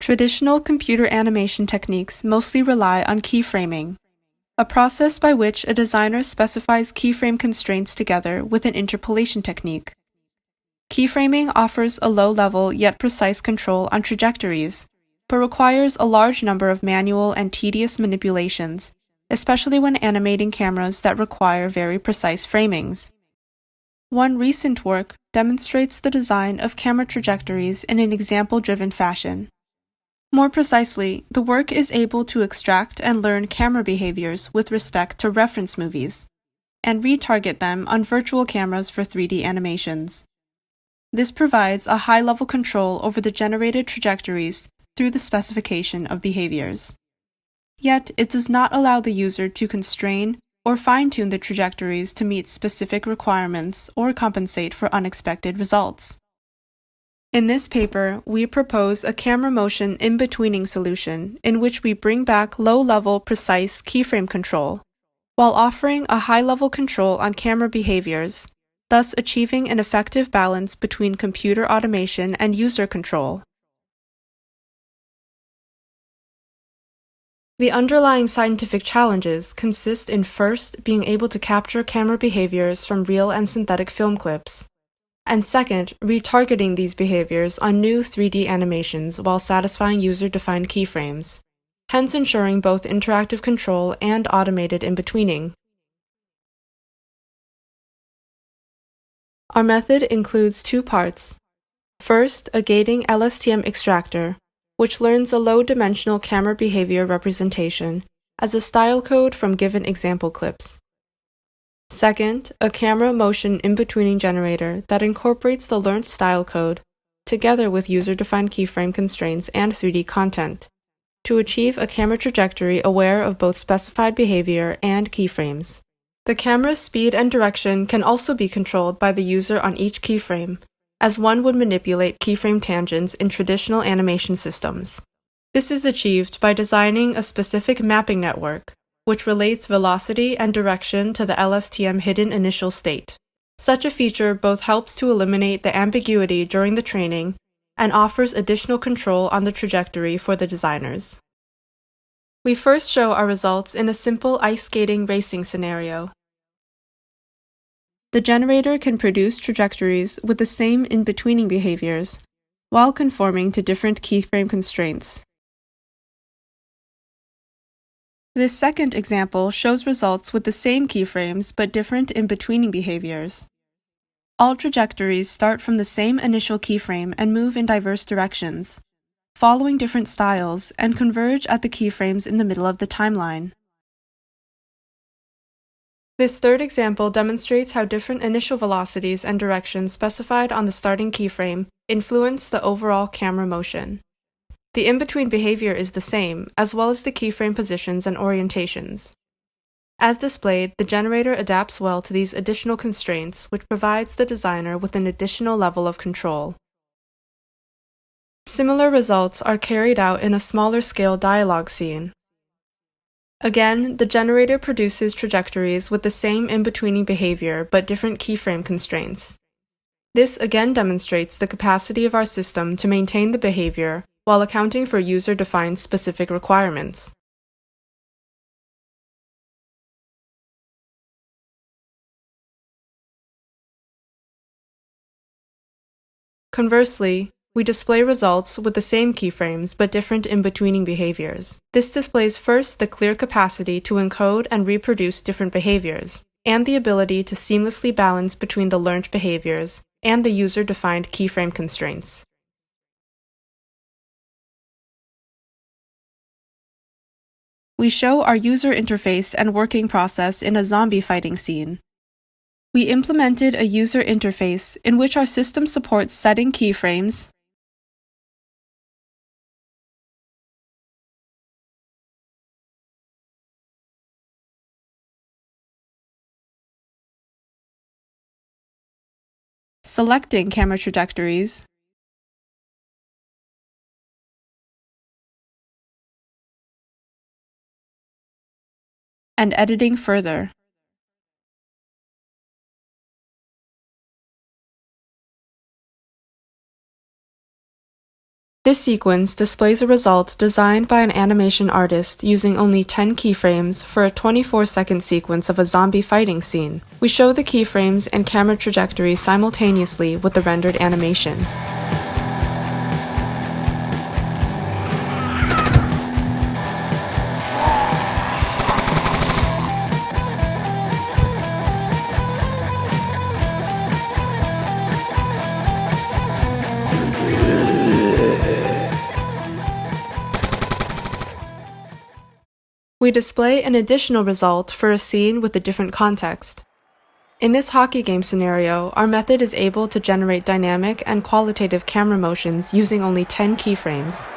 Traditional computer animation techniques mostly rely on keyframing, a process by which a designer specifies keyframe constraints together with an interpolation technique. Keyframing offers a low-level yet precise control on trajectories, but requires a large number of manual and tedious manipulations, especially when animating cameras that require very precise framings. One recent work demonstrates the design of camera trajectories in an example-driven fashion. More precisely, the work is able to extract and learn camera behaviors with respect to reference movies, and retarget them on virtual cameras for 3D animations. This provides a high-level control over the generated trajectories through the specification of behaviors. Yet, it does not allow the user to constrain or fine-tune the trajectories to meet specific requirements or compensate for unexpected results. In this paper, we propose a camera motion in-betweening solution in which we bring back low-level precise keyframe control, while offering a high-level control on camera behaviors, thus achieving an effective balance between computer automation and user control. The underlying scientific challenges consist in first being able to capture camera behaviors from real and synthetic film clips, and second, retargeting these behaviors on new 3D animations while satisfying user-defined keyframes, hence ensuring both interactive control and automated in-betweening. Our method includes two parts. First, a gating LSTM extractor, which learns a low-dimensional camera behavior representation as a style code from given example clips. Second, a camera motion in-betweening generator that incorporates the learned style code together with user-defined keyframe constraints and 3D content to achieve a camera trajectory aware of both specified behavior and keyframes. The camera's speed and direction can also be controlled by the user on each keyframe, as one would manipulate keyframe tangents in traditional animation systems. This is achieved by designing a specific mapping network, which relates velocity and direction to the LSTM hidden initial state. Such a feature both helps to eliminate the ambiguity during the training and offers additional control on the trajectory for the designers. We first show our results in a simple ice skating racing scenario. The generator can produce trajectories with the same in-betweening behaviors, while conforming to different keyframe constraints. This second example shows results with the same keyframes but different in-betweening behaviors. All trajectories start from the same initial keyframe and move in diverse directions, following different styles, and converge at the keyframes in the middle of the timeline. This third example demonstrates how different initial velocities and directions specified on the starting keyframe influence the overall camera motion. The in-between behavior is the same, as well as the keyframe positions and orientations. As displayed, the generator adapts well to these additional constraints, which provides the designer with an additional level of control. Similar results are carried out in a smaller-scale dialogue scene. Again, the generator produces trajectories with the same in-betweening behavior but different keyframe constraints. This again demonstrates the capacity of our system to maintain the behavior while accounting for user-defined specific requirements. Conversely, we display results with the same keyframes but different in-betweening behaviors. This displays first the clear capacity to encode and reproduce different behaviors, and the ability to seamlessly balance between the learned behaviors and the user-defined keyframe constraints. We show our user interface and working process in a zombie fighting scene. We implemented a user interface in which our system supports setting keyframes, selecting camera trajectories, and editing further. This sequence displays a result designed by an animation artist using only 10 keyframes for a 24-second sequence of a zombie fighting scene. We show the keyframes and camera trajectories simultaneously with the rendered animation. We display an additional result for a scene with a different context. In this hockey game scenario, our method is able to generate dynamic and qualitative camera motions using only 10 keyframes.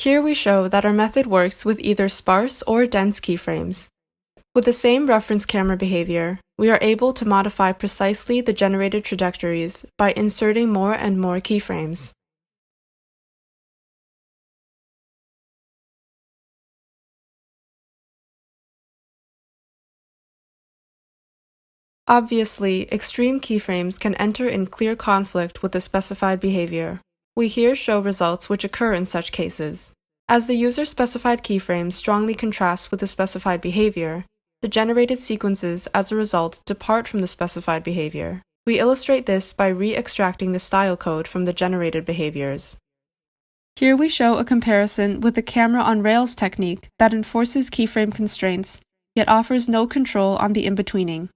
Here we show that our method works with either sparse or dense keyframes. With the same reference camera behavior, we are able to modify precisely the generated trajectories by inserting more and more keyframes. Obviously, extreme keyframes can enter in clear conflict with the specified behavior. We here show results which occur in such cases. As the user-specified keyframes strongly contrast with the specified behavior, the generated sequences as a result depart from the specified behavior. We illustrate this by re-extracting the style code from the generated behaviors. Here we show a comparison with the camera on rails technique that enforces keyframe constraints, yet offers no control on the in-betweening.